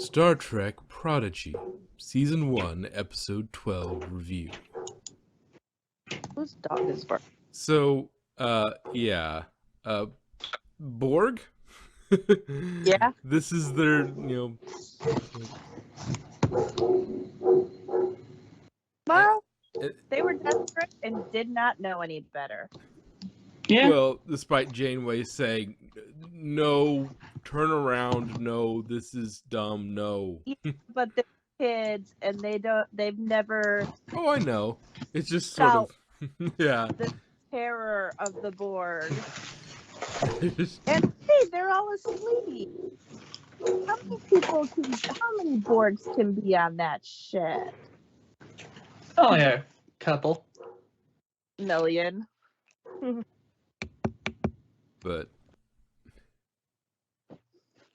Star Trek Prodigy, Season 1, Episode 12 review. Whose dog is Borg? So, Borg? Yeah. This is their, Well, it- they were desperate and did not know any better. Yeah. well, despite Janeway saying, no, turn around, no, this is dumb, no. But they're kids and they've never Oh, I know. It's just sort of, yeah. the terror of the Borg. And hey, they're all asleep. How many Borgs can be on that ship? Only a couple. Million. But,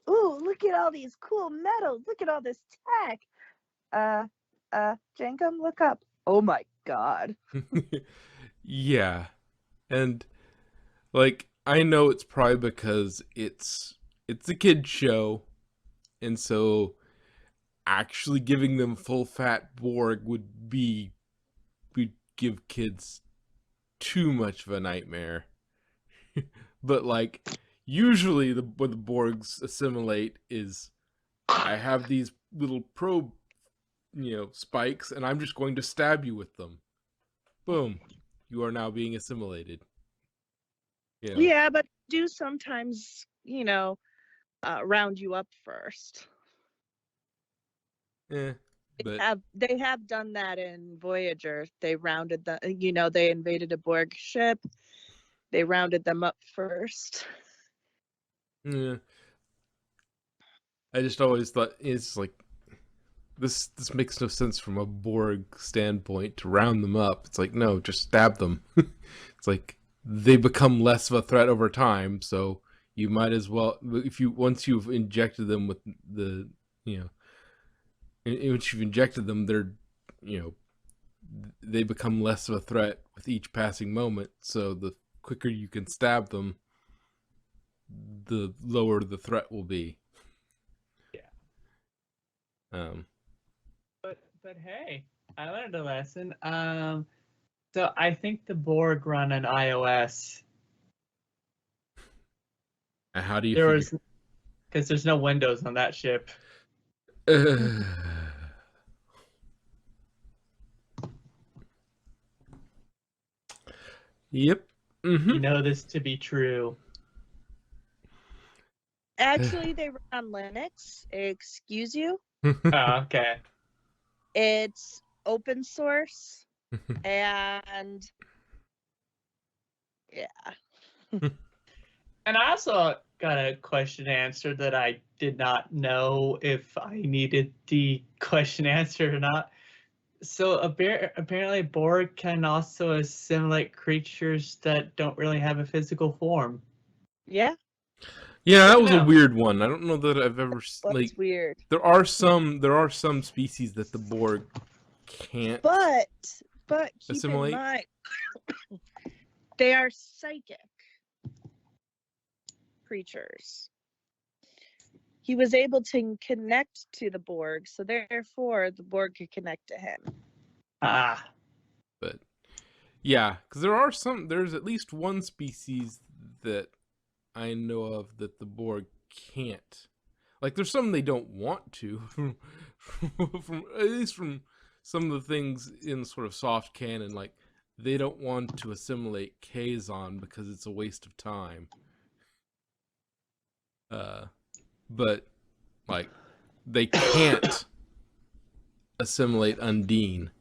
Ooh, look at all these cool medals. Look at all this tech. Jankum, look up. Oh my god. yeah. And, like, I know it's probably because it's a kid show, and so actually giving them full fat Borg would give kids too much of a nightmare. But like usually what the Borgs assimilate is I have these little probe spikes and I'm just going to stab you with them. Boom. You are now being assimilated. Yeah, but do sometimes, round you up first. But They have done that in Voyager. They rounded they invaded a Borg ship. They rounded them up first. yeah. I just always thought it's like this makes no sense from a Borg standpoint to round them up. It's like, no, just stab them. It's like they become less of a threat over time, so you might as well, once you've injected them with the once you've injected them, they become less of a threat with each passing moment. So the quicker you can stab them, the lower the threat will be. Yeah. But hey, I learned a lesson. So I think the Borg run on iOS. And how do you? Because there's no Windows on that ship. Yep. Mm-hmm. You know this to be true. Actually, they run on Linux. Excuse you. Oh, okay. It's open source, and yeah. And I also got a question answered that I did not know if I needed the question answered or not. So apparently Borg can also assimilate creatures that don't really have a physical form. Yeah. Yeah, that was a weird one. I don't know that I've ever That's weird. There are some species that the Borg can't. But assimilate. Keep in mind, they are psychic creatures. He was able to connect to the Borg, so therefore the Borg could connect to him. But yeah, because there's at least one species that I know of that the Borg can't. Like, there's some they don't want to, at least from some of the things in sort of soft canon. Like, they don't want to assimilate Kazon because it's a waste of time. But like, they can't assimilate Undine.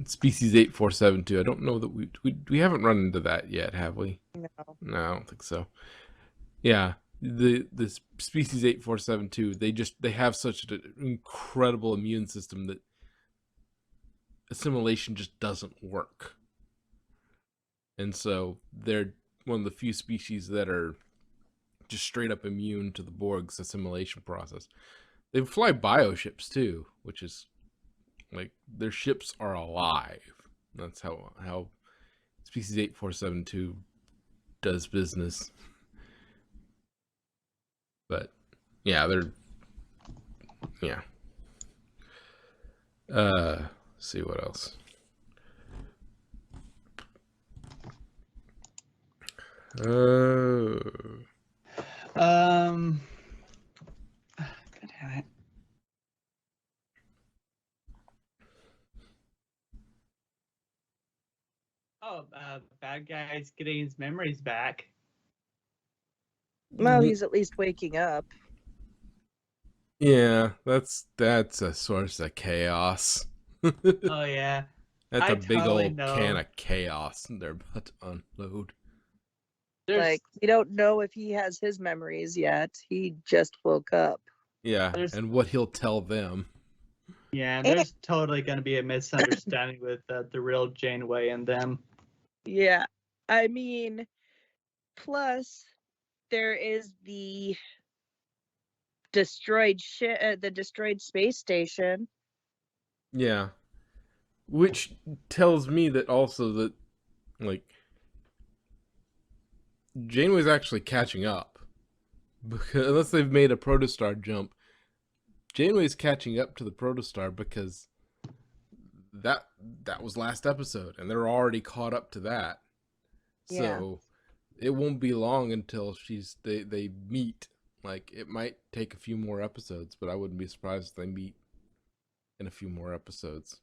Species 8472. I don't know that we haven't run into that yet, have we? No, I don't think so. Yeah, the species 8472. They have such an incredible immune system that assimilation just doesn't work, and so they're one of the few species that are just straight up immune to the Borg's assimilation process. They fly bioships too, which is like their ships are alive. That's how species 8472 does business. But yeah, yeah. See what else. God damn it. Oh, bad guy's getting his memories back. Well, he's at least waking up. Yeah, that's a source of chaos. Oh yeah, That's I a big totally old know. can of chaos they're about to unload. There's Like, we don't know if he has his memories yet. He just woke up. Yeah, There's- and what he'll tell them. yeah, and there's totally going to be a misunderstanding with the real Janeway and them. Yeah. I mean, plus there is the destroyed the destroyed space station. Yeah. Which tells me that also that, like, Janeway's actually catching up. Because unless they've made a protostar jump, Janeway's catching up to the protostar because that was last episode, and they're already caught up to that. So it won't be long until they meet. Like, it might take a few more episodes, but I wouldn't be surprised if they meet in a few more episodes.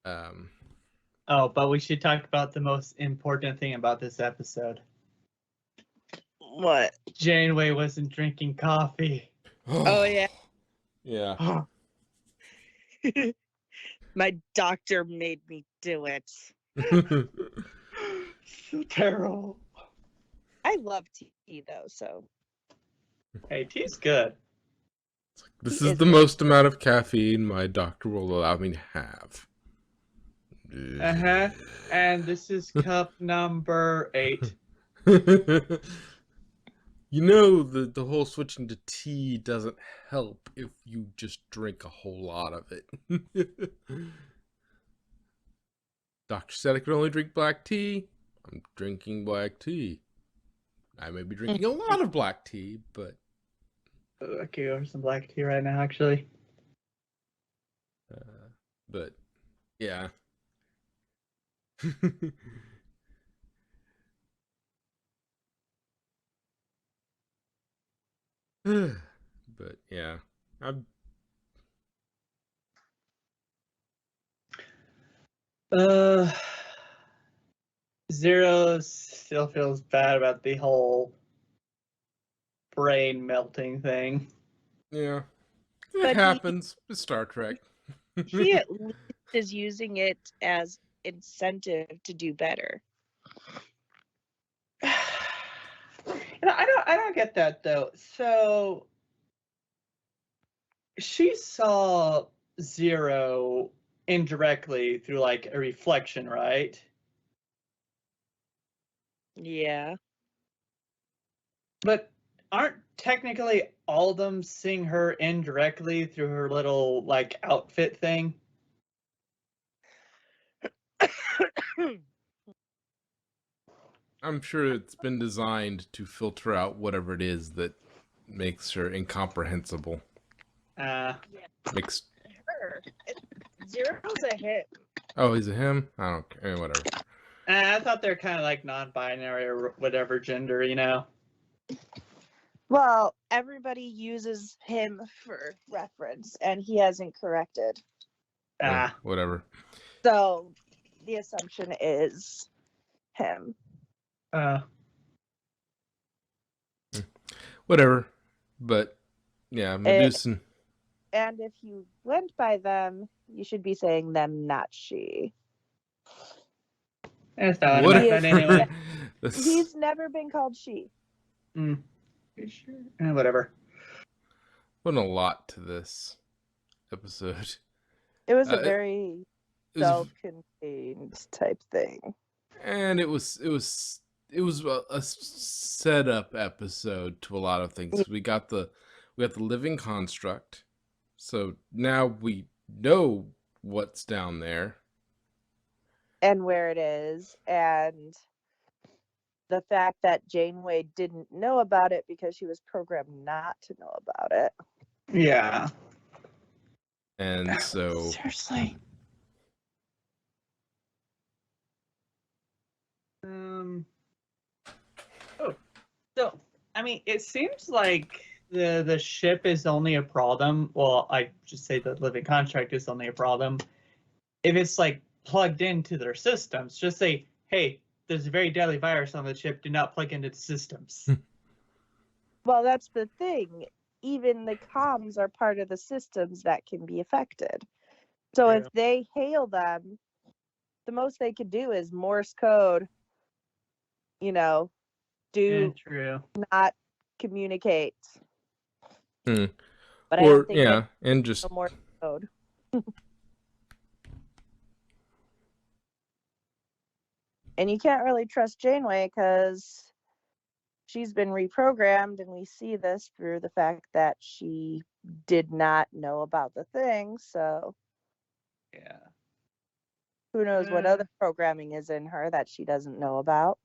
Oh, but we should talk about the most important thing about this episode. What? Janeway wasn't drinking coffee. Oh, yeah. Yeah. My doctor made me do it. So terrible. I love tea though, so Hey, tea's good. This He is is the good. most amount of caffeine my doctor will allow me to have. And this is cup number 8. You know, the whole switching to tea doesn't help if you just drink a whole lot of it. Doctor said I could only drink black tea. I'm drinking black tea. I may be drinking a lot of black tea, but I could go for some black tea right now, actually. but yeah. But yeah, I'm Zero still feels bad about the whole brain melting thing. yeah. It But happens. It's Star Trek. he at least is using it as incentive to do better. I don't get that though. So she saw Zero indirectly through like a reflection, right? Yeah. But aren't technically all of them seeing her indirectly through her little like outfit thing? I'm sure it's been designed to filter out whatever it is that makes her incomprehensible. Makes Sure. Zero's a hit. Oh, he's a him? I don't care. Whatever. I thought they're kind of like non-binary or whatever gender, you know. Well, everybody uses him for reference, and he hasn't corrected. Yeah, whatever. So the assumption is him. Whatever. But yeah, Medusan. And if you went by them, you should be saying them, not she. That's not What? that anyway. He's never been called she. You sure? Whatever. Put a lot to this episode. It was a very self-contained type thing. And it was a setup episode to a lot of things. We got the living construct. So now we know what's down there. And where it is. And the fact that Janeway didn't know about it because she was programmed not to know about it. Yeah. And so Seriously. Oh, so I mean, it seems like the ship is only a problem. Well, I just say the living contract is only a problem if it's like plugged into their systems. Just say, hey, there's a very deadly virus on the ship. Do not plug into the systems. Well, that's the thing. Even the comms are part of the systems that can be affected. So True. if they hail them, the most they could do is Morse code, do And true. not communicate. hmm. But I Or don't think yeah, and just no Morse code. And you can't really trust Janeway because she's been reprogrammed, and we see this through the fact that she did not know about the thing. So Yeah. who knows what other programming is in her that she doesn't know about.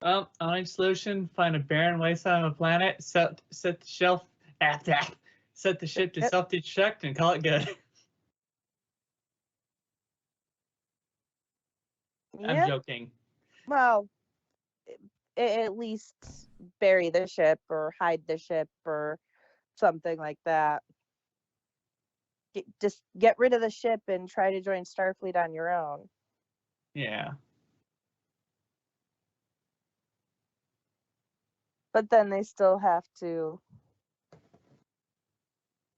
Well, only solution: find a barren wasteland on a planet, set the shelf at that, set the ship to Yep. self-destruct, and call it good. I'm Yeah, joking. well, at least bury the ship or hide the ship or something like that. Just get rid of the ship and try to join Starfleet on your own. Yeah. But then they still have to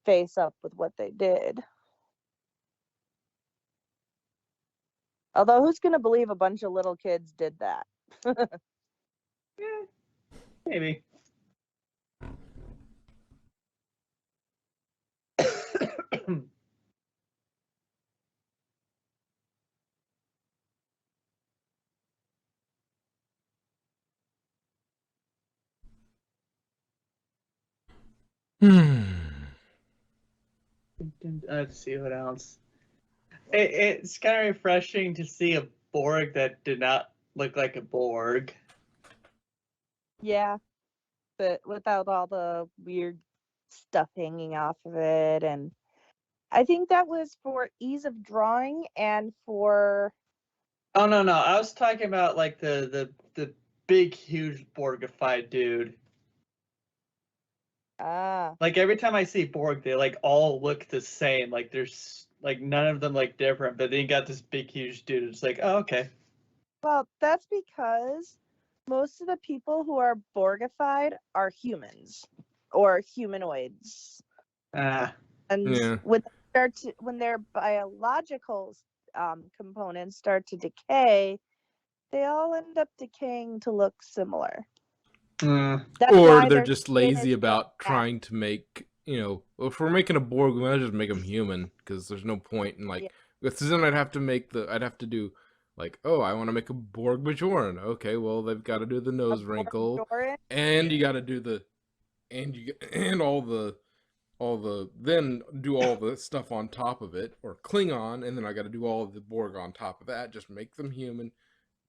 face up with what they did. Although, who's going to believe a bunch of little kids did that? Yeah. Maybe. Let's see what else. It's kind of refreshing to see a Borg that did not look like a Borg. Yeah, but without all the weird stuff hanging off of it. And I think that was for ease of drawing and for. Oh no, I was talking about like the big huge Borgified dude. Like every time I see Borg, they like all look the same. Like there's like none of them like different. But then you got this big huge dude. It's like, oh, okay. Well, that's because most of the people who are Borgified are humans or humanoids. Ah. And yeah. when their biological components start to decay, they all end up decaying to look similar. That's Or why they're their just skin lazy is about black. trying to make, if we're making a Borg, we might just make them human, because there's no point in Yeah. because then I'd have to do like, oh, I want to make a Borg Bajoran. Okay, well they've got to do the nose wrinkle, Bajoran? and you got to do and then do all the stuff on top of it, or Klingon, and then I got to do all of the Borg on top of that. Just make them human.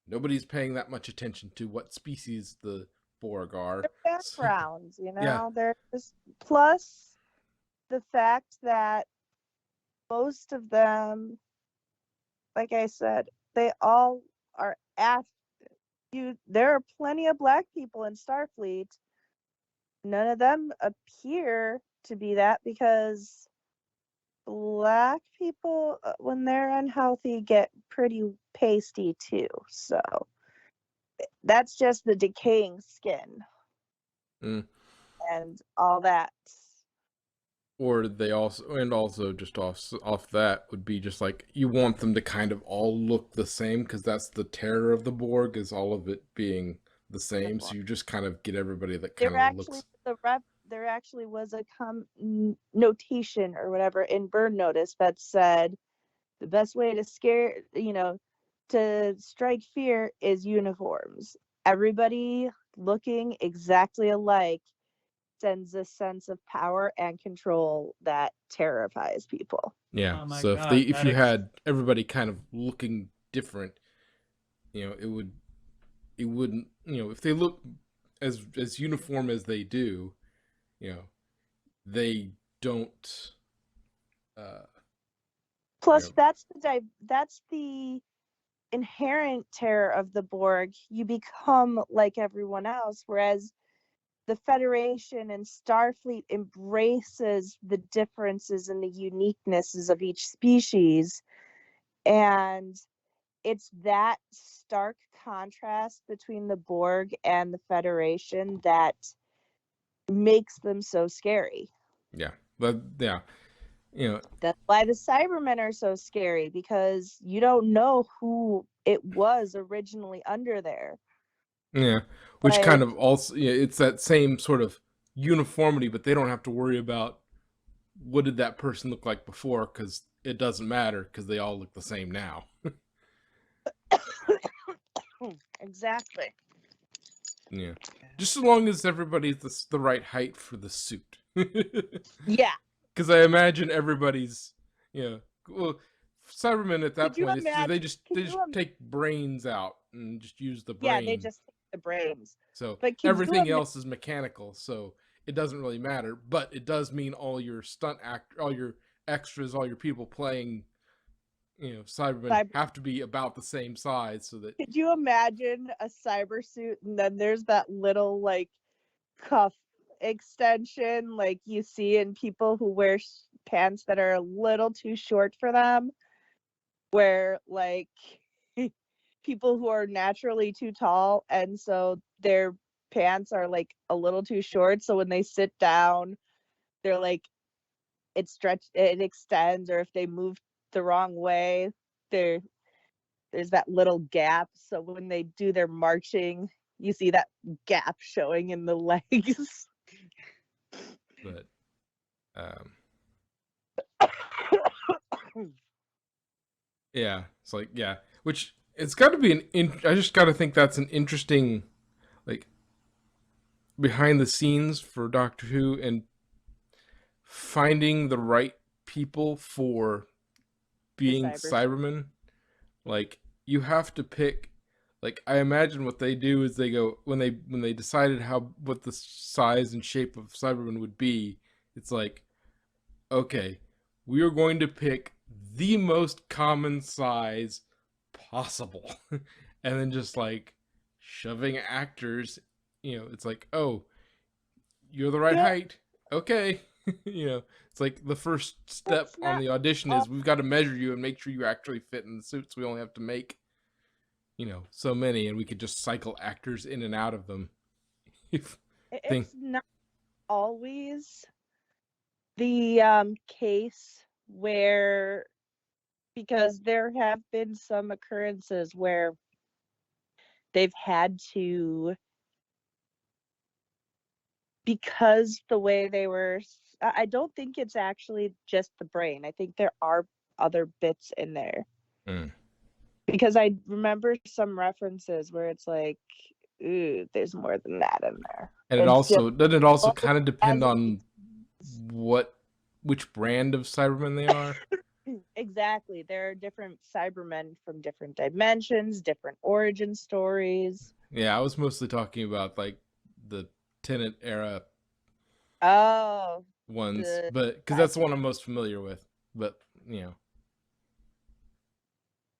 Nobody's paying that much attention to what species the Borg are. Their So, backgrounds, yeah. They're just, plus the fact that most of them, like I said, they all are there are plenty of black people in Starfleet. None of them appear to be that because black people, when they're unhealthy, get pretty pasty too. So that's just the decaying skin and all that. Or they also just off that would be just like, you want them to kind of all look the same, because that's the terror of the Borg, is all of it being the same. So you just kind of get everybody that kind of looks. There actually was a notation or whatever in Burn Notice that said the best way to strike fear is uniforms. Everybody looking exactly alike sends a sense of power and control that terrifies people. Yeah. Oh my So god. if you had everybody kind of looking different, it wouldn't, if they look as uniform as they do, you know they don't. Plus, You that's the inherent terror of the Borg. You become like everyone else, whereas the Federation and Starfleet embraces the differences and the uniquenesses of each species. And it's that stark contrast between the Borg and the Federation that makes them so scary. yeah, but yeah, That's why the Cybermen are so scary, because you don't know who it was originally under there. yeah, which Like, kind of also, it's that same sort of uniformity, but they don't have to worry about what did that person look like before, because it doesn't matter because they all look the same now. exactly. Yeah, just as long as everybody's the right height for the suit. Yeah. Because I imagine everybody's, well, Cybermen at that Could you point, imagine? they just take brains out and just use the Yeah, they brain. just take the brains. So But could everything you else is mechanical, so it doesn't really matter. But it does mean all your all your extras, all your people playing, Cybermen have to be about the same size, so that. Could you imagine a cyber suit and then there's that little like cuff extension like you see in people who wear pants that are a little too short for them, where like people who are naturally too tall and so their pants are like a little too short, so when they sit down they're like it extends, or if they move the wrong way there's that little gap, so when they do their marching you see that gap showing in the legs. But yeah, it's like, yeah, which it's got to be I just got to think that's an interesting, like, behind the scenes for Doctor Who, and finding the right people for being Cybermen. Like, you have to pick. Like, I imagine what they do is they go, when they decided what the size and shape of Cybermen would be, it's like, okay, we are going to pick the most common size possible. And then just like shoving actors, it's like, oh, you're the right height. Okay. It's like the first step on the audition is we've got to measure you and make sure you actually fit in the suits. We only have to make, so many, and we could just cycle actors in and out of them. It's not always the case where, because there have been some occurrences where they've had to, because the way they were, I don't think it's actually just the brain. I think there are other bits in there. Because I remember some references where it's like, ooh, there's more than that in there. And doesn't it also kind of depend on which brand of Cybermen they are? Exactly. There are different Cybermen from different dimensions, different origin stories. Yeah, I was mostly talking about like the Tenet era ones, but because that's the one I'm most familiar with. But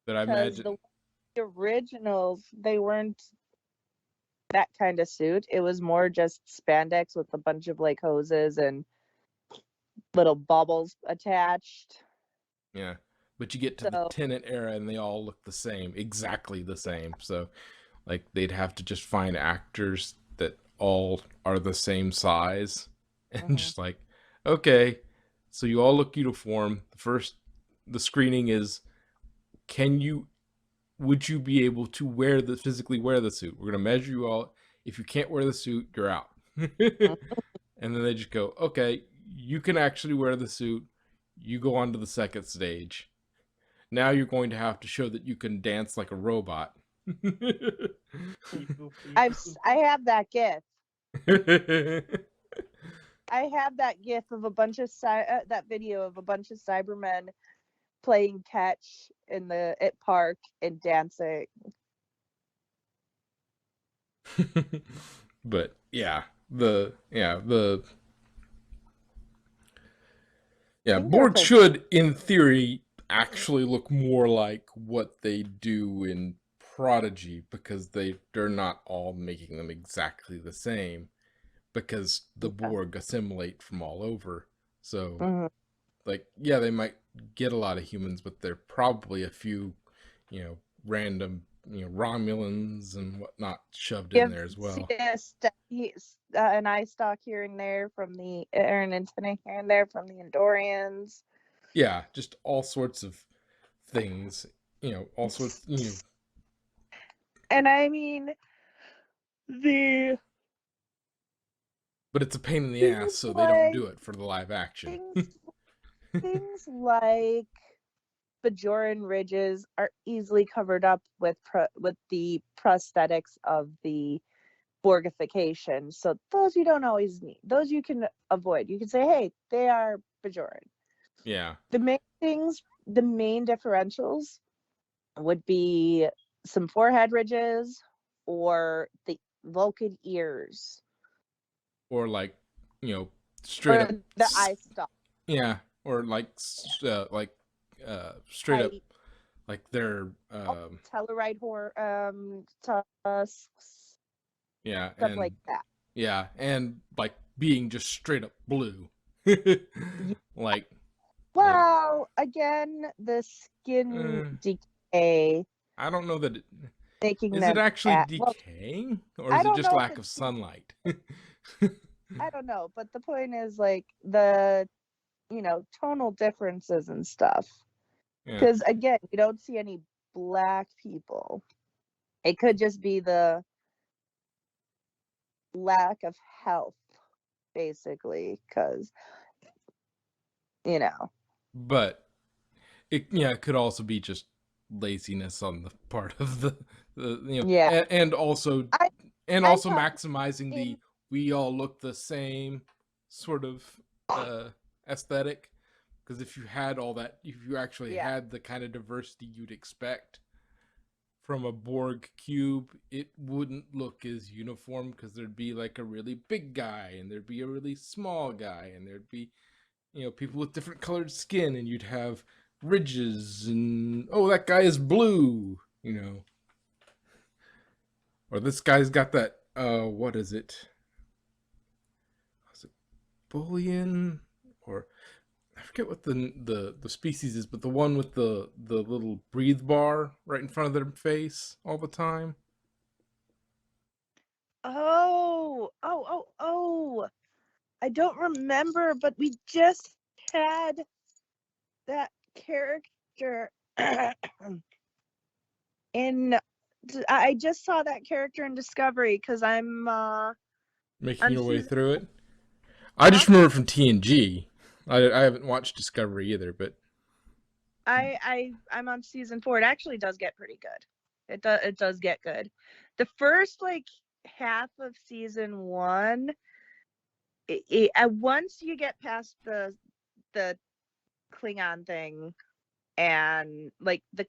but I imagine the originals, they weren't that kind of suit. It was more just spandex with a bunch of like hoses and little bubbles attached. Yeah, but you get to the Tenet era and they all look the same, exactly the same. So like they'd have to just find actors that all are the same size, and just like, okay, so you all look uniform. The screening is, would you be able to physically wear the suit? We're gonna measure you all. If you can't wear the suit, you're out. And then they just go, okay, you can actually wear the suit. You go on to the second stage. Now you're going to have to show that you can dance like a robot. I have that gif. I have that gif of a bunch of that video of a bunch of Cybermen playing catch at park and dancing. But yeah, Yeah, think they're Borg pretty. should, in theory, actually look more like what they do in Prodigy, because they're not all making them exactly the same, because the Yeah. Borg assimilate from all over. So, Mhm. like, yeah, they might get a lot of humans, but they're probably a few, random, Romulans and whatnot shoved in Give there as well. an eye stalk here and there from the or an antenna here and there from the Andorians. Yeah, just all sorts of things, all sorts, And I mean the but it's a pain in the ass, things so they don't like do it for the live action. things like Bajoran ridges are easily covered up with the prosthetics of the Borgification. So those you don't always need. Those you can avoid. You can say, hey, they are Bajoran. Yeah. The main differentials would be some forehead ridges or the Vulcan ears. Or like, straight Or up. the eye stalk. Yeah. Or like, straight up, Height, like their, Telluride tusks, yeah, stuff and like that. yeah, and like being just straight up blue. Like, Well, again, the skin decay I don't know that making is it them actually decaying, or I is it don't just know if lack of it's sunlight? I don't know, but the point is like the tonal differences and stuff. Yeah. Because again, you don't see any black people. It could just be the lack of health, basically, because But it could also be just laziness on the part of yeah. and also I and I also thought maximizing in the we all look the same sort of aesthetic, because if you had all that, if you actually yeah had the kind of diversity you'd expect from a Borg cube, it wouldn't look as uniform, because there'd be like a really big guy and there'd be a really small guy and there'd be people with different colored skin, and you'd have ridges, and oh, that guy is blue, or this guy's got that what is it? Was it bullion, or I forget what the species is, but the one with the little breathe bar right in front of their face all the time. oh, I don't remember, but we just had that character in I just saw that character in Discovery because I'm Making on your way season. through it. I just remember from TNG. I haven't watched Discovery either, but I'm on season 4. It actually does get pretty good. It does get good. The first like half of season 1, once you get past the Klingon thing and like the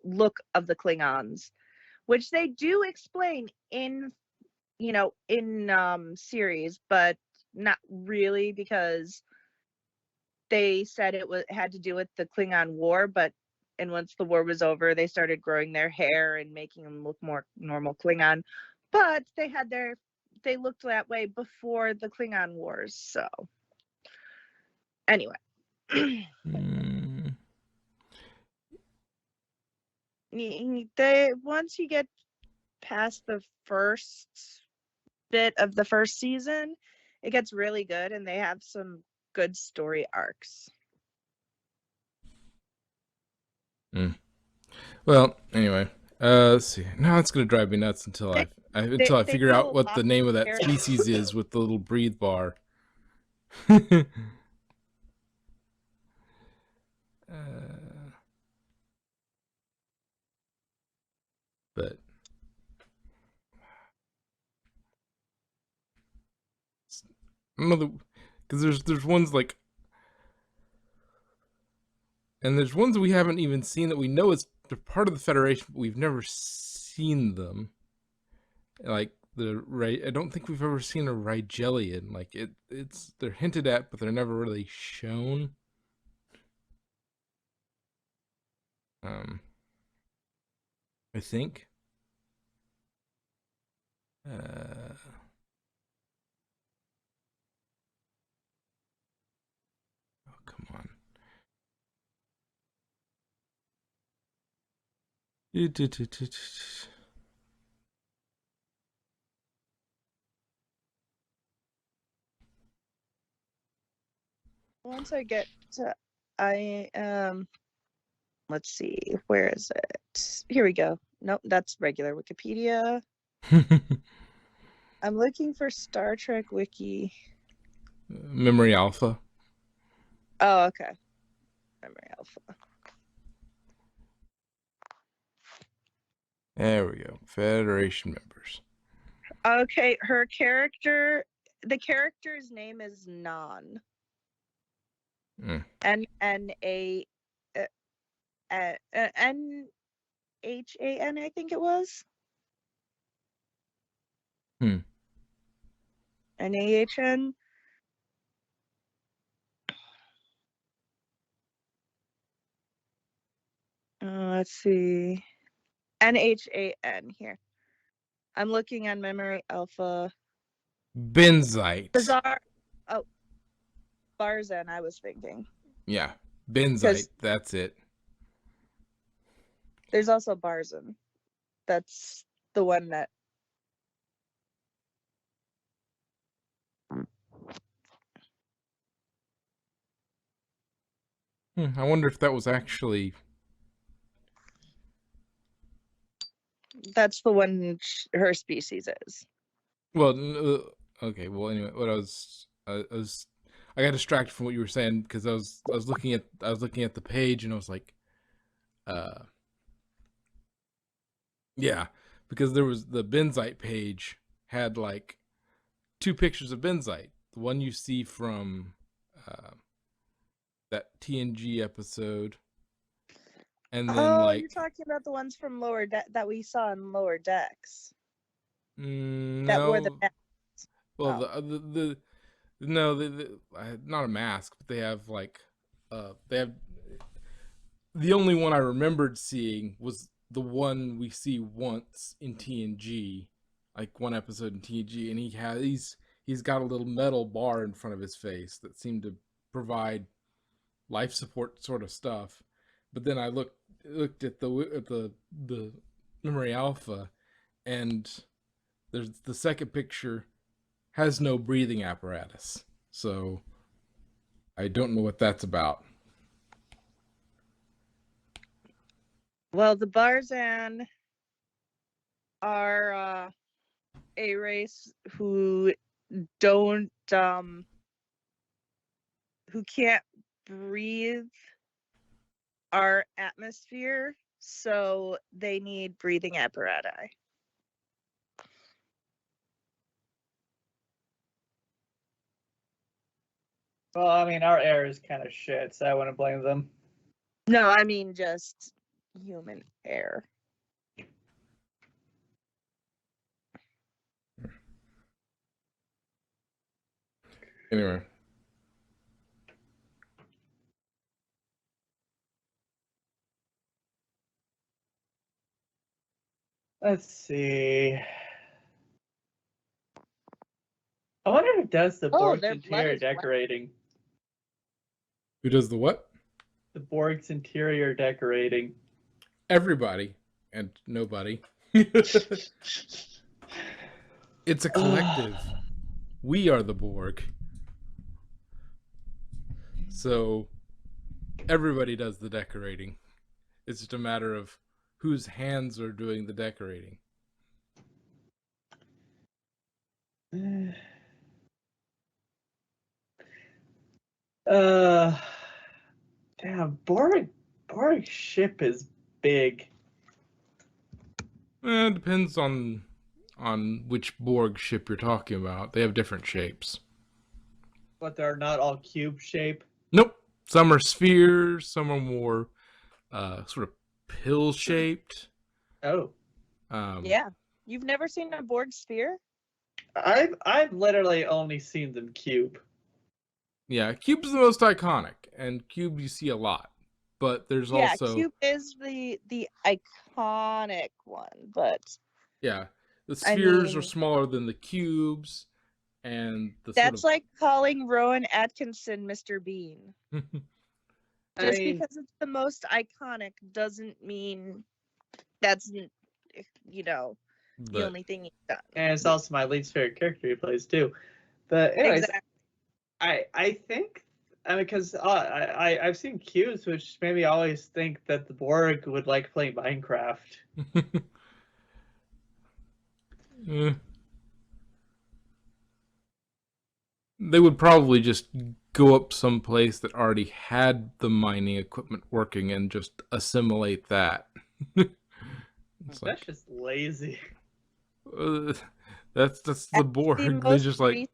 look of the Klingons, which they do explain in series, but not really, because they said it had to do with the Klingon War, and once the war was over, they started growing their hair and making them look more normal Klingon. But they looked that way before the Klingon Wars. So anyway, once you get past the first bit of the first season, it gets really good, and they have some good story arcs. Well, anyway, let's see. Now it's gonna drive me nuts until I They figure do a out what lot the name of of that species is with the little breathe bar. But I don't know, because there's ones like, and there's ones we haven't even seen that we know they're part of the Federation, but we've never seen them. Like I don't think we've ever seen a Rigelian. Like they're hinted at, but they're never really shown. I think. Oh, come on. Once I get to, let's see, where is it? Here we go. Nope, that's regular Wikipedia. I'm looking for Star Trek Wiki. Memory Alpha. Oh, okay. Memory Alpha. There we go. Federation members. Okay, her character, the character's name is Non. N-A N-H-A-N, I think it was. N-A-H-N. Let's see. N-H-A-N here. I'm looking on Memory Alpha. Benzite. Bizarre. Oh, Barzan, I was thinking. Yeah, Benzite. That's it. There's also Barzan. That's the one that. I wonder if that was actually. That's the one her species is. Well, okay. Well, anyway, what I got distracted from what you were saying because I was looking at the page and I was like, yeah, because there was the Benzite page had like 2 pictures of Benzite. The one you see from that TNG episode, and then You're talking about the ones from Lower Deck that we saw in Lower Decks. That wore the mask. Well, the not a mask, but they have like they have. The only one I remembered seeing was the one we see once in TNG, like one episode in TNG, and he's got a little metal bar in front of his face that seemed to provide life support sort of stuff. But then I looked at the Memory Alpha, and there's the second picture has no breathing apparatus, so I don't know what that's about. Well, the Barzan are a race who don't who can't breathe our atmosphere, so they need breathing apparatus. Well, I mean, our air is kind of shit, so I wouldn't blame them. No, I mean just human air. Anyway. Let's see. I wonder who does the Borg's their blood interior is wet. decorating. Who does the what? The Borg's interior decorating. Everybody and nobody. It's a collective. We are the Borg. So everybody does the decorating. It's just a matter of whose hands are doing the decorating. Damn, Borg ship is big. It depends on which Borg ship you're talking about. They have different shapes. But they're not all cube shape. Nope. Some are spheres, some are more sort of pill shaped. Oh. Yeah. You've never seen a Borg sphere? I've literally only seen them cube. Yeah, cube's the most iconic, and cube you see a lot. but there's Yeah, also cube is the iconic one, but yeah, the I spheres are mean, smaller than the cubes, and the sort that's of like calling Rowan Atkinson Mr. Bean. I Just mean, because it's the most iconic doesn't mean that's the but only thing he's done. and it's also my least favorite character he plays too. But anyways, Exactly. I think because I've seen cubes, which made me always think that the Borg would like playing Minecraft. eh, they would probably just go up someplace that already had the mining equipment working and just assimilate that. It's That's like just lazy. uh, that's the The Borg. They most just like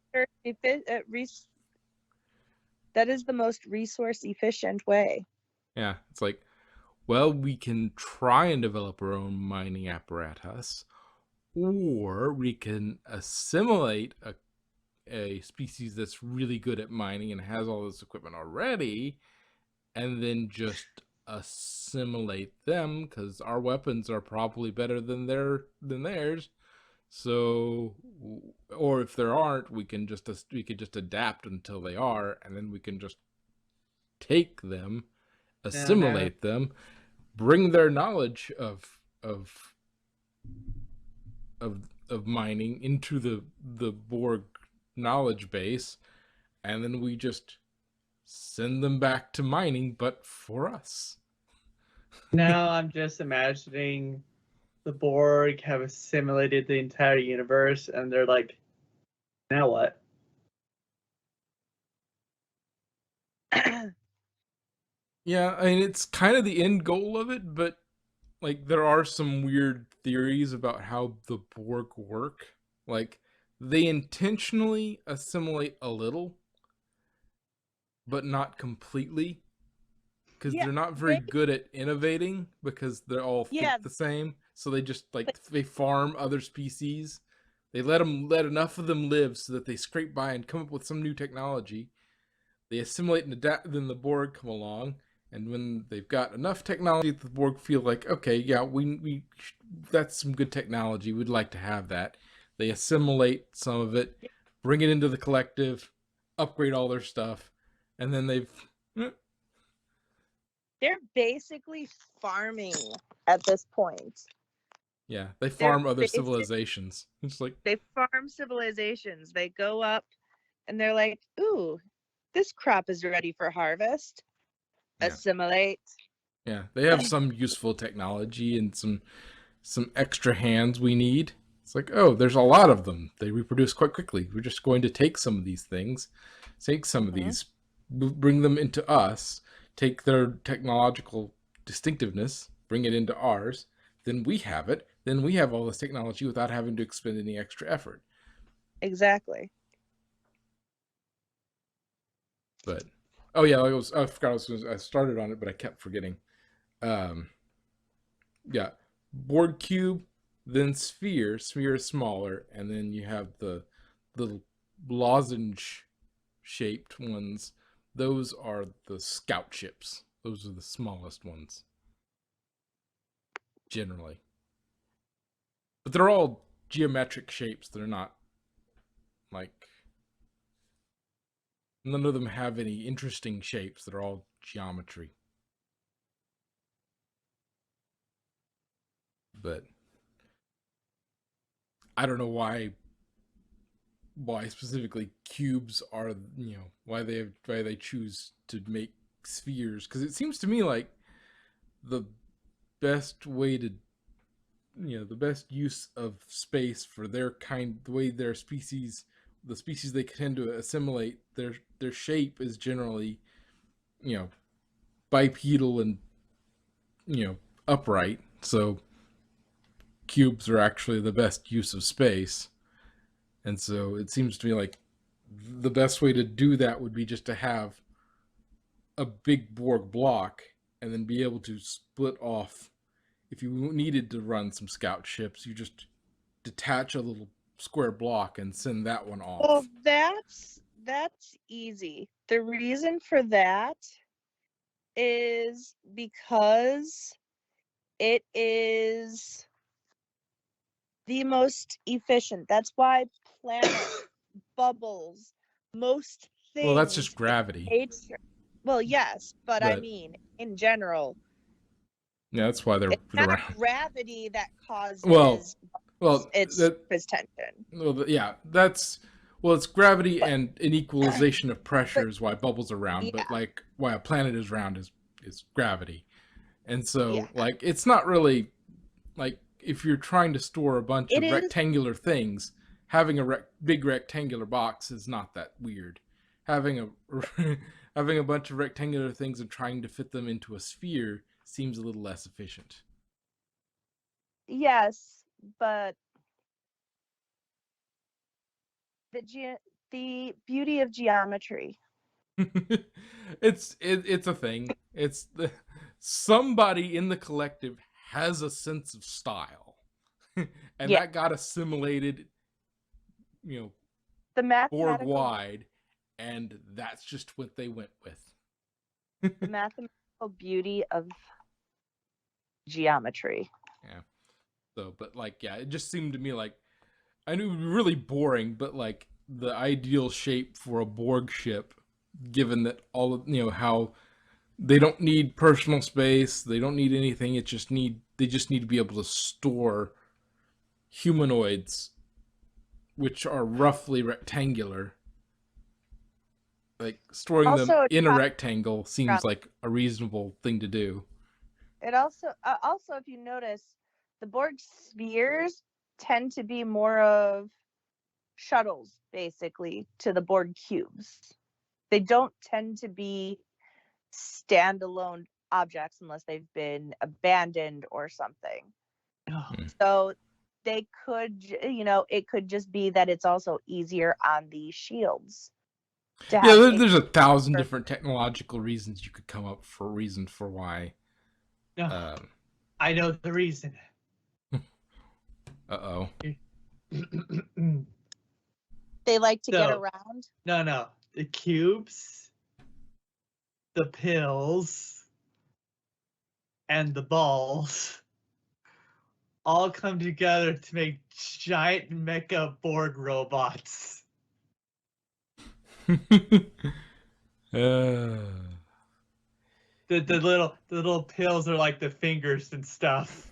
that is the most resource efficient way. yeah. It's like well, we can try and develop our own mining apparatus, or we can assimilate a species that's really good at mining and has all this equipment already, and then just assimilate them because our weapons are probably better than theirs. So, or if there aren't, we could just adapt until they are, and then we can just take them, assimilate them, bring their knowledge of mining into the Borg knowledge base, and then we just send them back to mining, but for us. Now I'm just imagining the Borg have assimilated the entire universe, and they're like, now what? Yeah, I mean it's kind of the end goal of it, but like there are some weird theories about how the Borg work. Like they intentionally assimilate a little, but not completely, because Yeah, they're not very good at innovating because they all yeah, think the same. So they just like but they farm other species. They let enough of them live so that they scrape by and come up with some new technology. They assimilate and adapt. Then the Borg come along, and when they've got enough technology, the Borg feel like, okay, yeah, we that's some good technology. We'd like to have that. They assimilate some of it, bring it into the collective, upgrade all their stuff, and then they're basically farming at this point. yeah, they They're farm other basic, civilizations. It's like they farm civilizations. They go up and they're like, ooh, this crop is ready for harvest. yeah, Assimilate. yeah, they have some useful technology and some extra hands we need. It's like, oh, there's a lot of them. They reproduce quite quickly. We're just going to take some of these things, take some of these, bring them into us, take their technological distinctiveness, bring it into ours. Then we have it. Then we have all this technology without having to expend any extra effort. Exactly. But oh yeah, I forgot I started on it, but I kept forgetting. Yeah, Borg cube, then sphere. Sphere is smaller, and then you have the little lozenge shaped ones. Those are the scout ships. Those are the smallest ones, generally. But they're all geometric shapes. They're not like none of them have any interesting shapes. They're all geometry. But I don't know why specifically cubes are why they choose to make spheres, because it seems to me like the best way to the best use of space for their kind, the way their species, the species they tend to assimilate, their shape is generally bipedal and upright. So cubes are actually the best use of space. And so it seems to me like the best way to do that would be just to have a big Borg block and then be able to split off. If you needed to run some scout ships, you just detach a little square block and send that one off. Well, that's easy. The reason for that is because it is the most efficient. That's why planets, bubbles, most things. Well, that's just in gravity. nature. Well, yes, but I But- mean, in general, Yeah, that's why they're it's not around. gravity that causes Well, its that, surface tension. well, yeah, that's it's gravity But- and an equalization of pressure but- is why bubbles are round. Yeah. But like why a planet is round is gravity, and so Yeah. like it's not really like if you're trying to store a bunch It of is- rectangular things, having a big rectangular box is not that weird. Having a having a bunch of rectangular things and trying to fit them into a sphere seems a little less efficient. Yes, but the beauty of geometry. It's a thing. Somebody in the collective has a sense of style, and Yeah. that got assimilated, The Borg mathematical wide, and that's just what they went with. the mathematical beauty of geometry. So, but like, yeah, it just seemed to me like I knew it would be really boring, but like the ideal shape for a Borg ship, given that all of how they don't need personal space, they don't need anything. They just need to be able to store humanoids, which are roughly rectangular. Like storing them Also, in a rectangle seems Yeah. like a reasonable thing to do. It also if you notice, the Borg spheres tend to be more of shuttles, basically, to the Borg cubes. They don't tend to be standalone objects unless they've been abandoned or something. Oh, So they could, it could just be that it's also easier on the shields. To Yeah, have there's 1,000 Sure. different technological reasons you could come up for reasons for why. no, I know the reason. Uh-oh. they like to get So- around. No, the cubes, the pills, and the balls all come together to make giant mecha Borg robots. The little pills are like the fingers and stuff.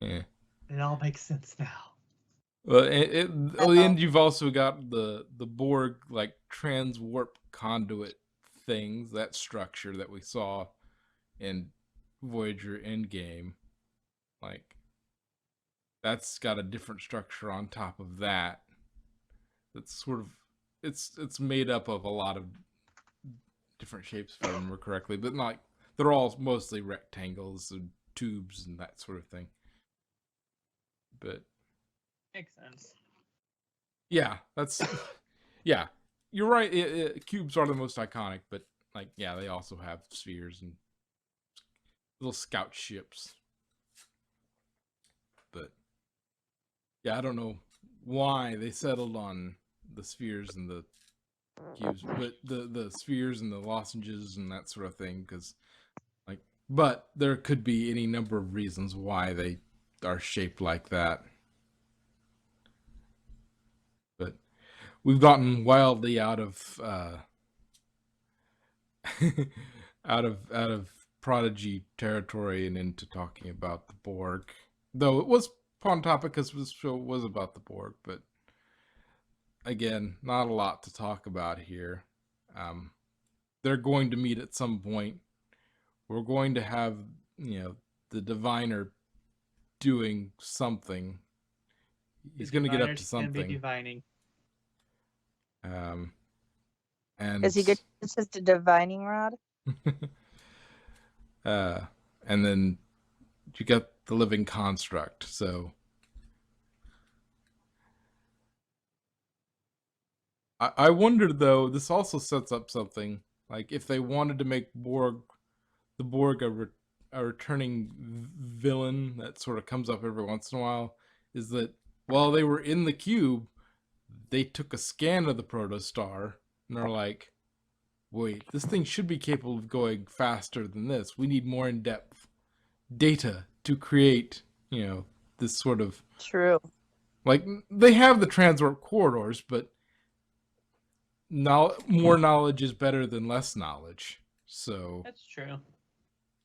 Yeah. It all makes sense now. Well, and you've also got the Borg like transwarp conduit things, that structure that we saw in Voyager Endgame. Like that's got a different structure on top of that. That's sort of it's made up of a lot of different shapes, if I remember correctly, but not they're all mostly rectangles and tubes and that sort of thing. But Makes sense. yeah, that's yeah. You're right. Cubes are the most iconic, but like yeah, they also have spheres and little scout ships. But yeah, I don't know why they settled on the spheres and the cubes, but the spheres and the lozenges and that sort of thing, because like, but there could be any number of reasons why they are shaped like that. But we've gotten wildly out of out of Prodigy territory and into talking about the Borg, though it was on topic because this show was about the Borg, but again, not a lot to talk about here. They're going to meet at some point. We're going to have, the diviner doing something. He's going to get up to Diviners can be something. divining. Is And he good? It's just a divining rod. and then you got the living construct. So I wondered though, this also sets up something like if they wanted to make the Borg a returning villain that sort of comes up every once in a while, is that while they were in the cube, they took a scan of the protostar, and are like, wait, this thing should be capable of going faster than this. We need more in-depth data to create, this sort of... True. Like, they have the transwarp corridors, but more knowledge is better than less knowledge. So, That's true.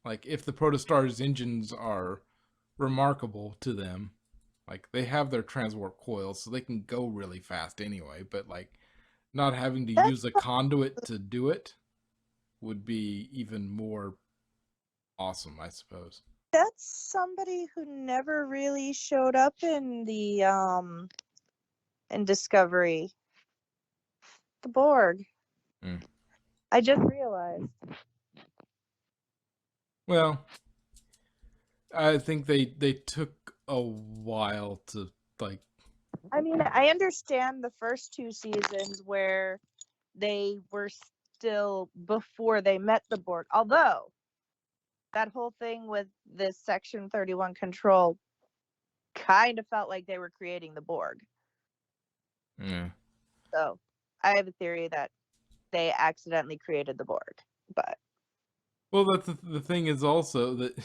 like, if the Protostar's engines are remarkable to them, like, they have their transwarp coils, so they can go really fast anyway, but, like, not having to use a conduit to do it would be even more awesome, I suppose. That's somebody who never really showed up in the in Discovery. The Borg. Mm. I just realized. Well, I think they took a while to, like... I mean, I understand the first 2 seasons where they were still before they met the Borg. Although, that whole thing with this Section 31 control kind of felt like they were creating the Borg. Yeah. So, I have a theory that they accidentally created the Borg. But Well, that's the thing is also that,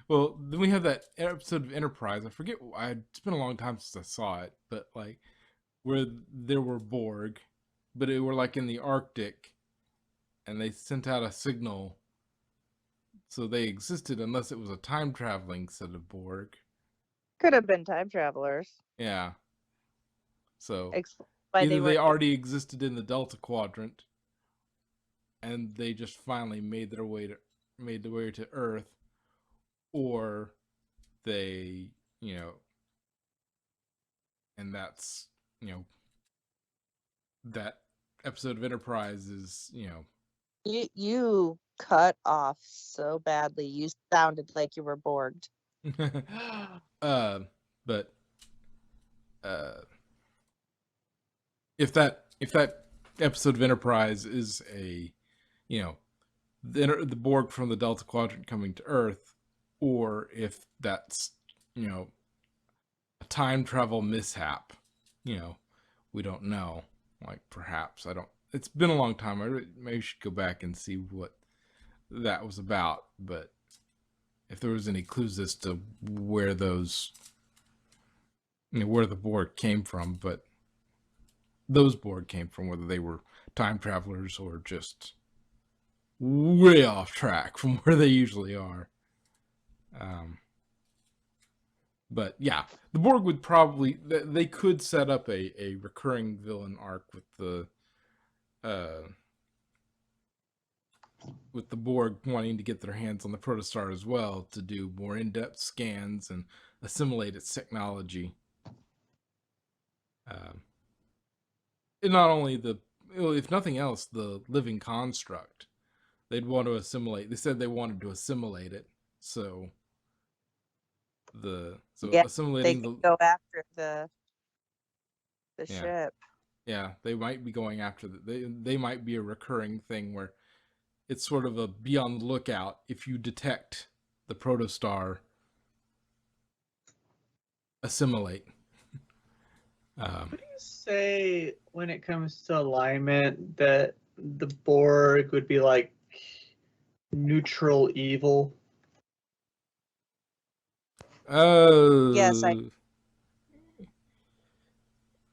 well, then we have that episode of Enterprise. I forget, it's been a long time since I saw it, but like where there were Borg, but it were like in the Arctic, and they sent out a signal, so they existed unless it was a time traveling set of Borg. could have been time travelers. Yeah. So Why either they they were already existed in the Delta Quadrant, and they just finally made their way to Earth, or they, and that's, that episode of Enterprise is, You cut off so badly. You sounded like you were Borged. but if that episode of Enterprise is a, the Borg from the Delta Quadrant coming to Earth, or if that's, a time travel mishap, we don't know. Like, perhaps, it's been a long time. I maybe should go back and see what that was about, but if there was any clues as to where those, where the Borg came from, but those Borg came from, whether they were time travelers or just way off track from where they usually are. But yeah, the Borg would probably, they could set up a recurring villain arc with the Borg wanting to get their hands on the Protostar as well, to do more in-depth scans and assimilate its technology. And not only if nothing else, the living construct. They'd want to assimilate. They said they wanted to assimilate it. So assimilating they could go after the ship. Yeah, they might be going after they might be a recurring thing where it's sort of a be on the lookout. If you detect the Protostar, assimilate. What do you say when it comes to alignment that the Borg would be like neutral evil? Yes,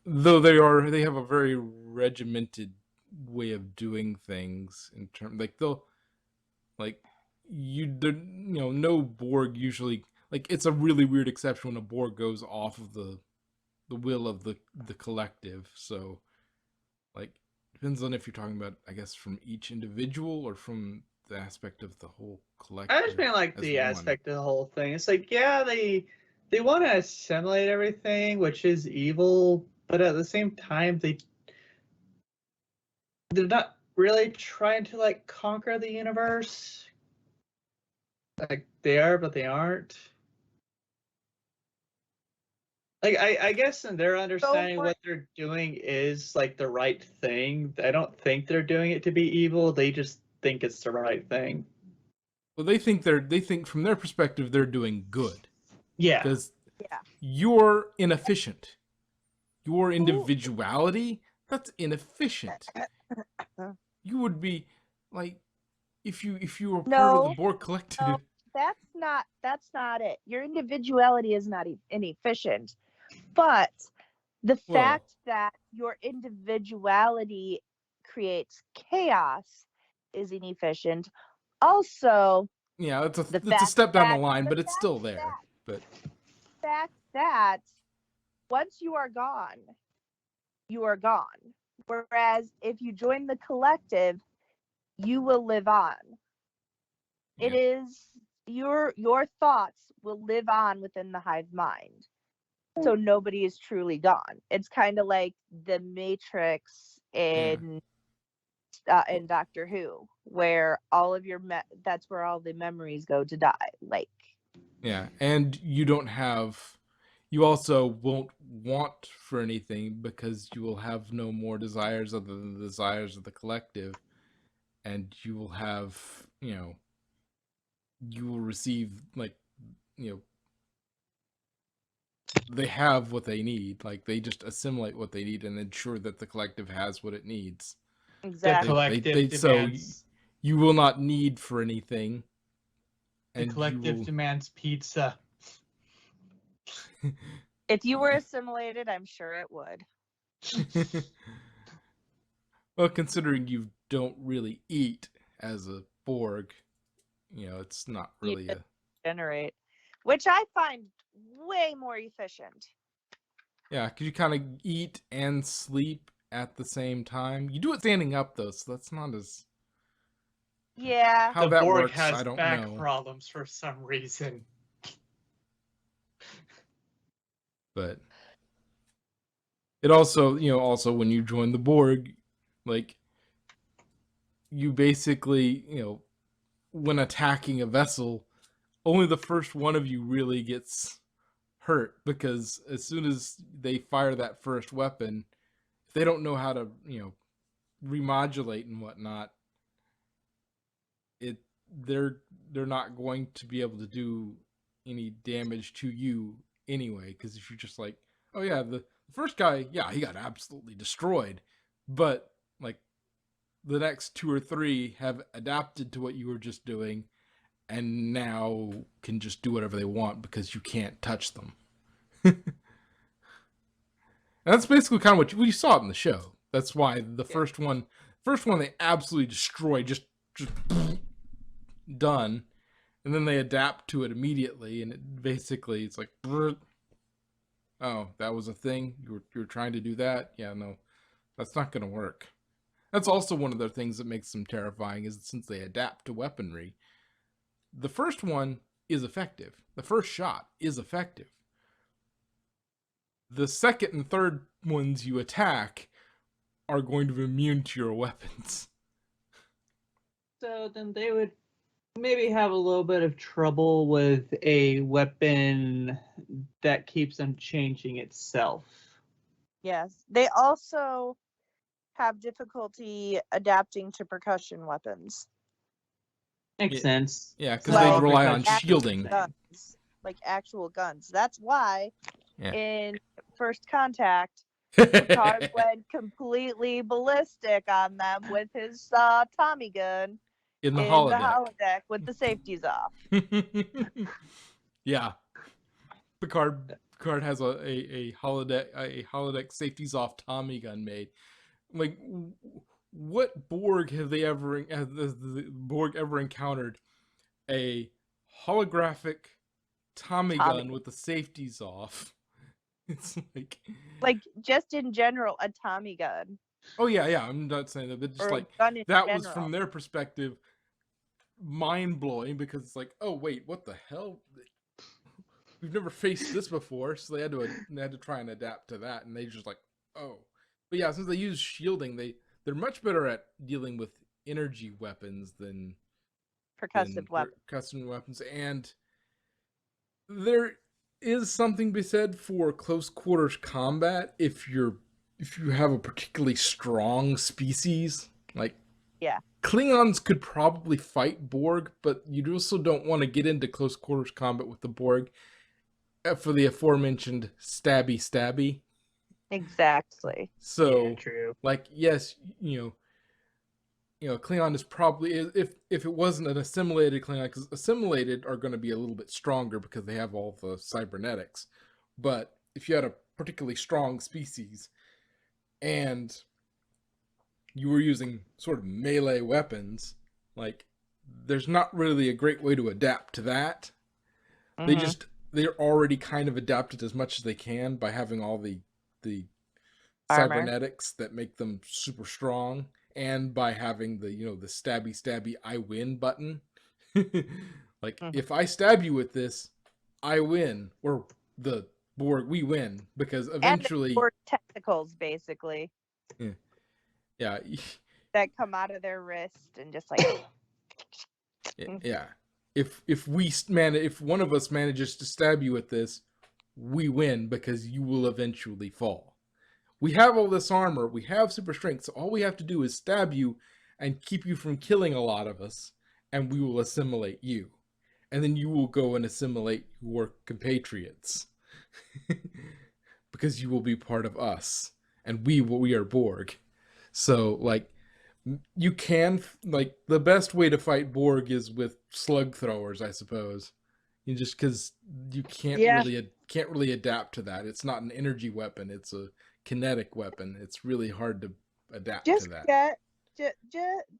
though they have a very regimented way of doing things in terms, like they'll, like no Borg usually, like, it's a really weird exception when a Borg goes off of the will of the collective. So, like, depends on if you're talking about, I guess, from each individual or from the aspect of the whole collective. I just mean like the aspect of the whole thing. It's like, yeah, they want to assimilate everything, which is evil, but at the same time, they're not really trying to like conquer the universe. Like, they are, but they aren't. Like, I guess in their understanding, what they're doing is like the right thing. I don't think they're doing it to be evil. They just think it's the right thing. Well, they think from their perspective they're doing good. Yeah. Because you're inefficient. Your individuality, That's inefficient. You would be like, if you were part of the No, Borg collective. no, that's not it. Your individuality is not inefficient, but the Well, fact that your individuality creates chaos is inefficient. Also, yeah, it's the a fact step down the that line, the but it's fact still there. But that once you are gone, you are gone. Whereas if you join the collective, you will live on. It yeah, is your thoughts will live on within the hive mind. So nobody is truly gone. It's kind of like the Matrix yeah. in Doctor Who, where all of your that's where all the memories go to die. Like, Yeah, and you also won't want for anything because you will have no more desires other than the desires of the collective, and you will have, you will receive, like, you know, they have what they need. Like, they just assimilate what they need and ensure that the collective has what it needs. The exactly. collective So demands. you will not need for anything, The and you collective will. demands pizza. If you were assimilated, I'm sure it would. Well, considering you don't really eat as a Borg, it's not You really just a. generate, which I find way more efficient. Yeah, because you kind of eat and sleep at the same time. You do it standing up, though, so that's not as. Yeah. How The that Borg works, has I don't back know. problems for some reason. But it also, also when you join the Borg, like, you basically, when attacking a vessel, only the first one of you really gets hurt, because as soon as they fire that first weapon, if they don't know how to, remodulate and whatnot, it they're not going to be able to do any damage to you anyway. Because if you're just like, oh yeah, the first guy, yeah, he got absolutely destroyed, but like the next two or three have adapted to what you were just doing and now can just do whatever they want because you can't touch them. And that's basically kind of what you saw it in the show. That's why the first one they absolutely destroyed, just done, and then they adapt to it immediately, and it basically it's like, oh, that was a thing. You were trying to do that. Yeah, no, that's not going to work. That's also one of the things that makes them terrifying, is since they adapt to weaponry. The first one is effective. The first shot is effective. The second and third ones you attack are going to be immune to your weapons. So then they would maybe have a little bit of trouble with a weapon that keeps them changing itself. Yes. They also have difficulty adapting to percussion weapons. Makes sense. Yeah, because Like they rely on actual shielding. guns, like actual guns. That's why Yeah. in First Contact, Picard went completely ballistic on them with his Tommy gun In the in holodeck. the holodeck with the safeties off. Yeah. Picard has a holodeck safeties off Tommy gun made. Like, what Borg have they ever has the Borg ever encountered a holographic Tommy gun with the safeties off? It's like just in general a Tommy gun. Oh yeah, I'm not saying that, but just Or like gun in that was general. from their perspective mind blowing, because it's like, oh wait, what the hell? We've never faced this before, so they had to try and adapt to that, and they just like, oh. But yeah, since they use shielding, they're much better at dealing with energy weapons than Percussive weapons. percussive weapons, and there is something to be said for close quarters combat if you have a particularly strong species. Like, yeah, Klingons could probably fight Borg, but you also don't want to get into close quarters combat with the Borg for the aforementioned stabby. Exactly. So, Yeah, true. like, yes, Klingon is probably, if it wasn't an assimilated Klingon, because assimilated are going to be a little bit stronger because they have all the cybernetics. But if you had a particularly strong species and you were using sort of melee weapons, like, there's not really a great way to adapt to that. Mhm. They're already kind of adapted as much as they can by having all the Armor. cybernetics that make them super strong, and by having the stabby I win button. Like, Mhm. if I stab you with this, I win, or the Borg, we win, because And the eventually, Borg tentacles, basically, yeah, that come out of their wrist and just like. yeah. If one of us manages to stab you with this, we win because you will eventually fall. We have all this armor, we have super strength, so all we have to do is stab you and keep you from killing a lot of us, and we will assimilate you. And then you will go and assimilate your compatriots. Because you will be part of us, and we are Borg. So, like, you can, like, the best way to fight Borg is with slug throwers, I suppose. You just because you Yeah. can't really adapt to that. It's not an energy weapon; it's a kinetic weapon. It's really hard to adapt to Just that.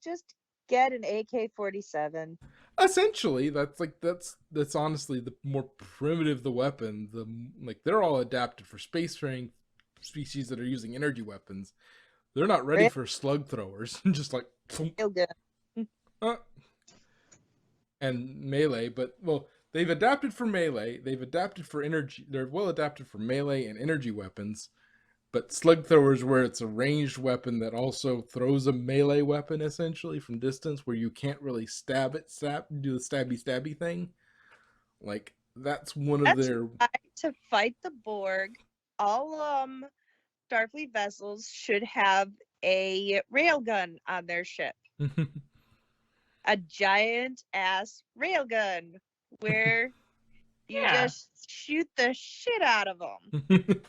just get an AK-47. Essentially, that's honestly the more primitive the weapon. They're all adapted for spacefaring species that are using energy weapons. They're not ready Right? for slug throwers. Just like Real good. uh, and melee, but well, they've adapted for melee. They've adapted for energy. They're well adapted for melee and energy weapons. But slug throwers, where it's a ranged weapon that also throws a melee weapon essentially from distance, where you can't really do the stabby thing. Like, that's one of That's their. why to fight the Borg, all Starfleet vessels should have a railgun on their ship. A giant ass railgun where you Yeah. just shoot the shit out of them.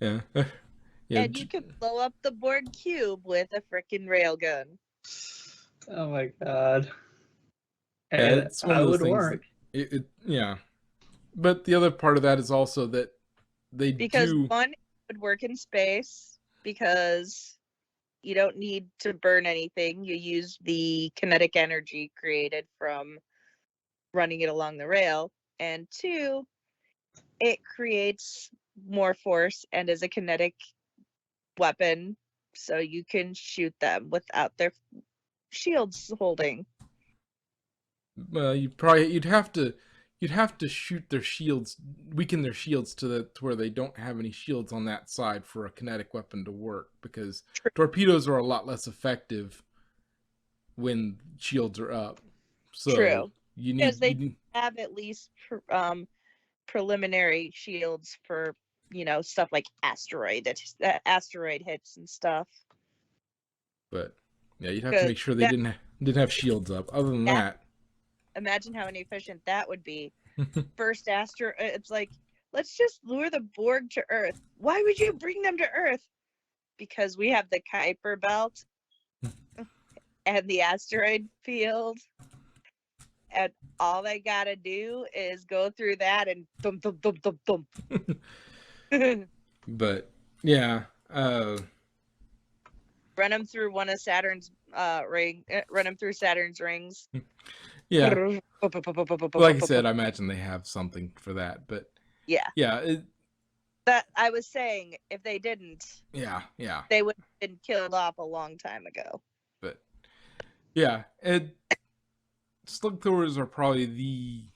Yeah, yeah. And you can blow up the Borg cube with a freaking railgun. Oh my god. Yeah, Hey, it's one I of those would things that work. yeah. But the other part of that is also that they Because do. one, it would work in space because you don't need to burn anything. You use the kinetic energy created from running it along the rail. And two, it creates more force and is a kinetic weapon, so you can shoot them without their shields holding. You'd have to shoot their shields, weaken their shields to where they don't have any shields on that side for a kinetic weapon to work, because True. torpedoes are a lot less effective when shields are up. So True. you Because need they have at least preliminary shields for, stuff like asteroid hits and stuff. but yeah, you'd have to Because make sure they didn't have shields up. Other than that, imagine how inefficient that would be. First it's like, let's just lure the Borg to Earth. Why would you bring them to Earth? Because we have the Kuiper belt and the asteroid field, and all they gotta do is go through that and thump thump thump thump thump. but yeah, Run them through one of Saturn's run them through Saturn's rings. yeah. Like I said, I imagine they have something for that, but Yeah. yeah, That I was saying, if they didn't, yeah. they would have been killed off a long time ago. But yeah, slug throwers are probably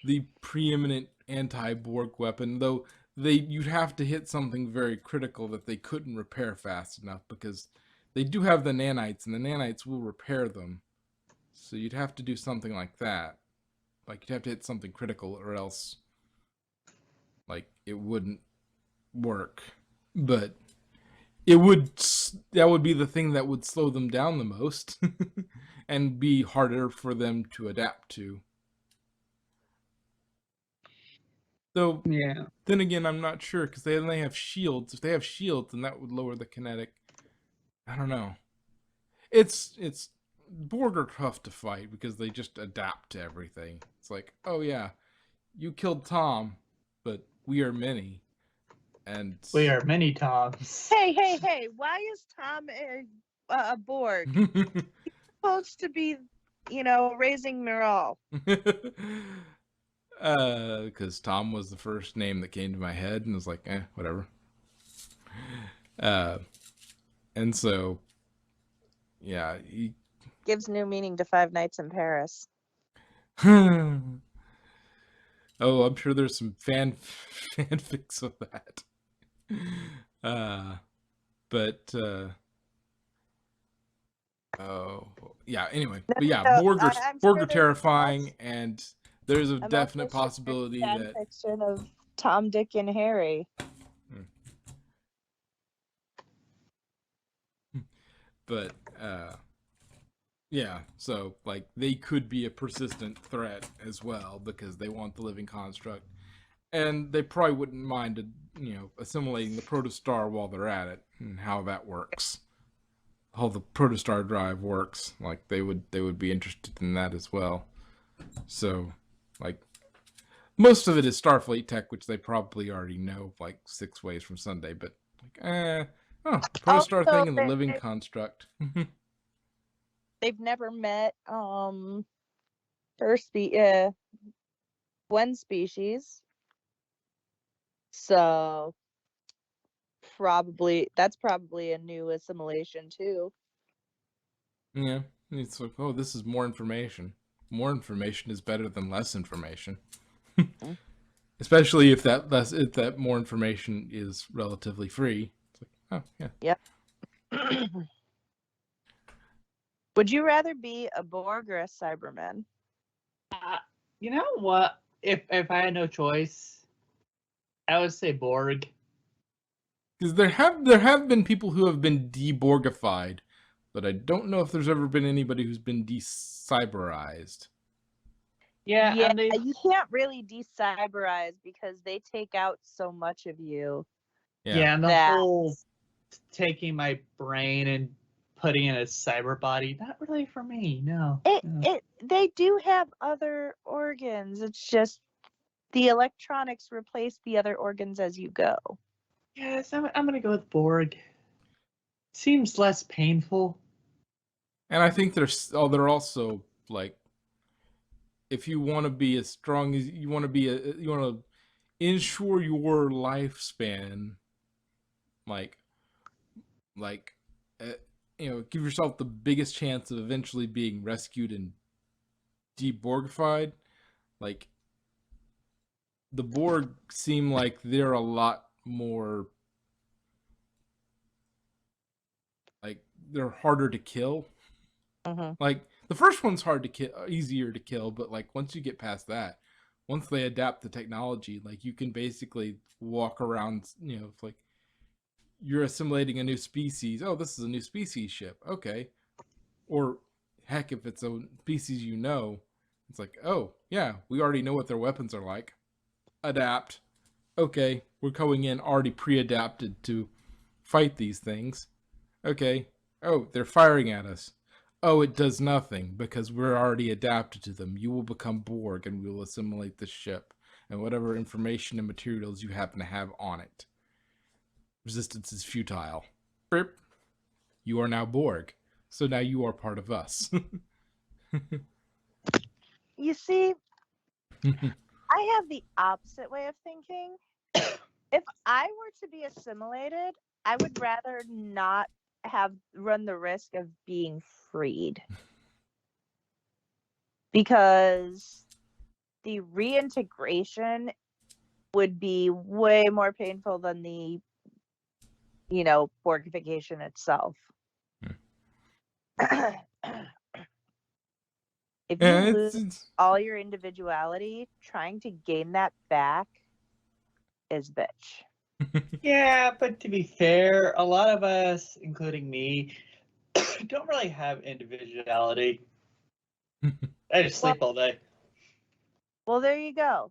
the preeminent anti-Borg weapon, though you'd have to hit something very critical that they couldn't repair fast enough, because they do have the nanites, and the nanites will repair them. So you'd have to do something like that. Like, you'd have to hit something critical, or else, like, it wouldn't work. But that would be the thing that would slow them down the most and be harder for them to adapt to. Though, Yeah. then again, I'm not sure because they only have shields. If they have shields, then that would lower the kinetic. I don't know. It's Borg are tough to fight because they just adapt to everything. It's like, oh yeah, you killed Tom, but we are many, and We are many Toms. Hey! Why is Tom a Borg? Supposed to be, raising morale. Because Tom was the first name that came to my head, and was like, whatever. And so, yeah, he... Gives new meaning to Five Nights in Paris. Oh, I'm sure there's some fanfics of that. Oh, yeah, anyway. But yeah, No, Borg are, I'm Borg sure are there's terrifying, and there's a I'm definite also sure there's possibility fan that... fiction of Tom, Dick, and Harry. But, yeah, so, like, they could be a persistent threat as well, because they want the living construct. And they probably wouldn't mind, assimilating the protostar while they're at it, and how that works. How the protostar drive works. Like, they would be interested in that as well. So, like, most of it is Starfleet tech, which they probably already know, like, 6 ways from Sunday, but, like, protostar Also, thing and the living construct. They've never met one species, so that's probably a new assimilation too. Yeah, it's like, oh, this is more information. More information is better than less information. Especially if that more information is relatively free. It's like, oh yeah. Yep. Would you rather be a Borg or a Cyberman? You know what? If I had no choice, I would say Borg. Because there have been people who have been deborgified, but I don't know if there's ever been anybody who's been decyberized. Yeah, and they you can't really decyberize because they take out so much of you. yeah, and the that- whole taking my brain and putting in a cyber body, not really for me. No. They do have other organs. It's just the electronics replace the other organs as you go. Yes, I'm gonna go with Borg. Seems less painful. And I think they're also like, if you want to be as strong as you want to ensure your lifespan, like give yourself the biggest chance of eventually being rescued and deborgified. Like, the Borg seem like they're a lot more, like, they're harder to kill. Like, the first one's hard to kill, easier to kill, but like once you get past that, once they adapt the technology, like, you can basically walk around, like, you're assimilating a new species. Oh, this is a new species ship. Okay. Or heck, if it's a species it's like, oh yeah, we already know what their weapons are like. Adapt. Okay, we're going in already pre-adapted to fight these things. Okay. Oh, they're firing at us. Oh, it does nothing because we're already adapted to them. You will become Borg and we will assimilate the ship and whatever information and materials you happen to have on it. Resistance is futile. Burp. You are now Borg. So now you are part of us. You see, I have the opposite way of thinking. If I were to be assimilated, I would rather not run the risk of being freed. Because the reintegration would be way more painful than the, Borgification itself. If you lose all your individuality, trying to gain that back is bitch. Yeah, but to be fair, a lot of us, including me, don't really have individuality. I just sleep all day. Well, there you go.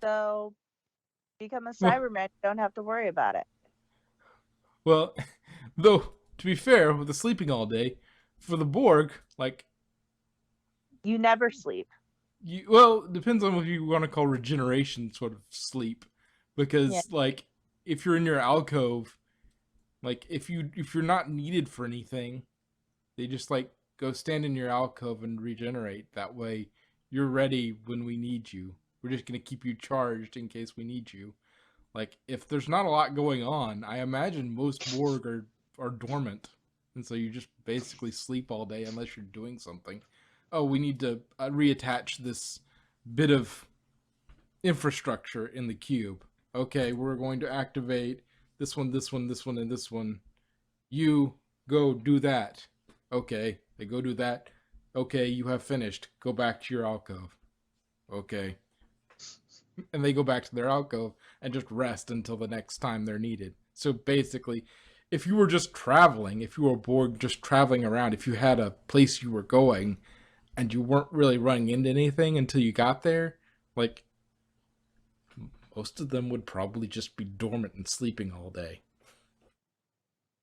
So become a Well- Cyberman. You don't have to worry about it. Well, though, to be fair, with the sleeping all day, for the Borg, like, You never sleep. well, it depends on what you want to call regeneration sort of sleep. Because, Yeah. like, if you're in your alcove, like, if you're not needed for anything, they just, like, go stand in your alcove and regenerate. That way, you're ready when we need you. We're just going to keep you charged in case we need you. Like, if there's not a lot going on, I imagine most Borg are dormant. And so you just basically sleep all day unless you're doing something. Oh, we need to reattach this bit of infrastructure in the cube. Okay, we're going to activate this one, this one, this one, and this one. You go do that. Okay, they go do that. Okay, you have finished. Go back to your alcove. Okay. And they go back to their alcove and just rest until the next time they're needed. So basically, if you were just traveling, if you were Borg just traveling around, if you had a place you were going and you weren't really running into anything until you got there, like, most of them would probably just be dormant and sleeping all day.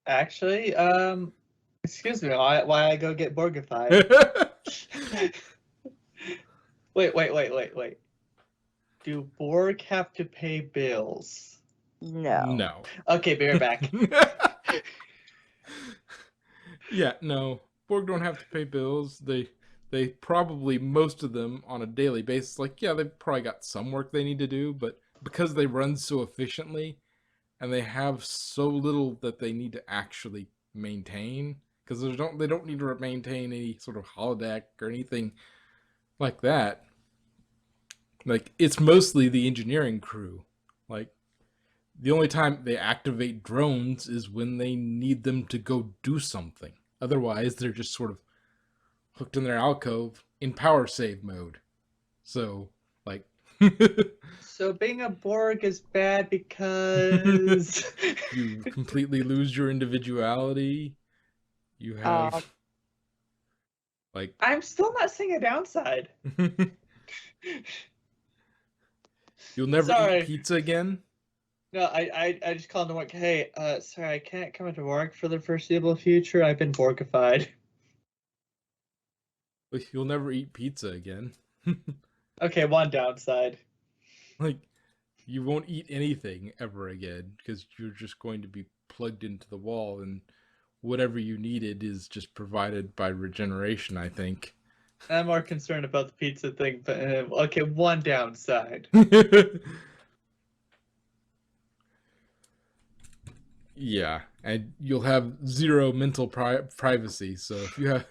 Actually, excuse me, why I go get Borgified? Wait. Do Borg have to pay bills? No. No. Okay, be right back. Yeah, no. Borg don't have to pay bills. They probably, most of them, on a daily basis, like, yeah, they've probably got some work they need to do, but because they run so efficiently and they have so little that they need to actually maintain, because they don't need to maintain any sort of holodeck or anything like that. Like, it's mostly the engineering crew. Like, the only time they activate drones is when they need them to go do something. Otherwise, they're just sort of hooked in their alcove in power save mode. So, like... So being a Borg is bad because... you completely lose your individuality. You have... like... I'm still not seeing a downside. You'll never Sorry. eat pizza again? No, I just called him like, hey, sorry, I can't come into work for the foreseeable future. I've been Borgified. You'll never eat pizza again. Okay, one downside. Like, you won't eat anything ever again because you're just going to be plugged into the wall, and whatever you needed is just provided by regeneration, I think. I'm more concerned about the pizza thing, but okay, one downside. Yeah, and you'll have zero mental privacy. So if you have,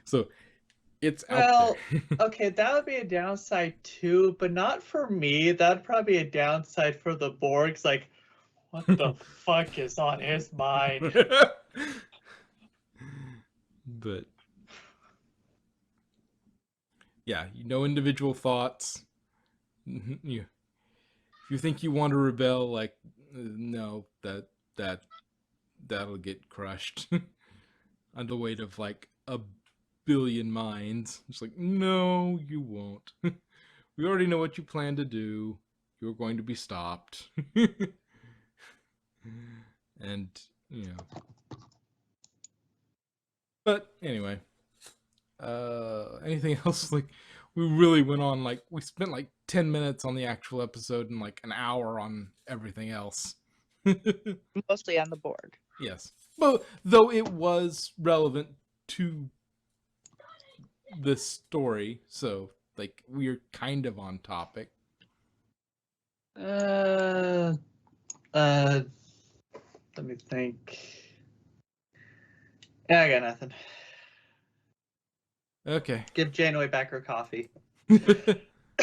so it's Well, out there. okay, that would be a downside too, but not for me. That'd probably be a downside for the Borgs. Like, what the fuck is on his mind? But yeah, no individual thoughts. You, if you think you want to rebel, like, no, that'll get crushed under the weight of like a billion minds. It's like, no, you won't. We already know what you plan to do. You're going to be stopped. And, you know. But anyway, anything else? Like, we really went on, like, we spent like 10 minutes on the actual episode and like an hour on everything else. Mostly on the Borg. Yes. Well, though it was relevant to the story, so like we're kind of on topic. Let me think. Yeah, I got nothing. Okay. Give Janeway back her coffee.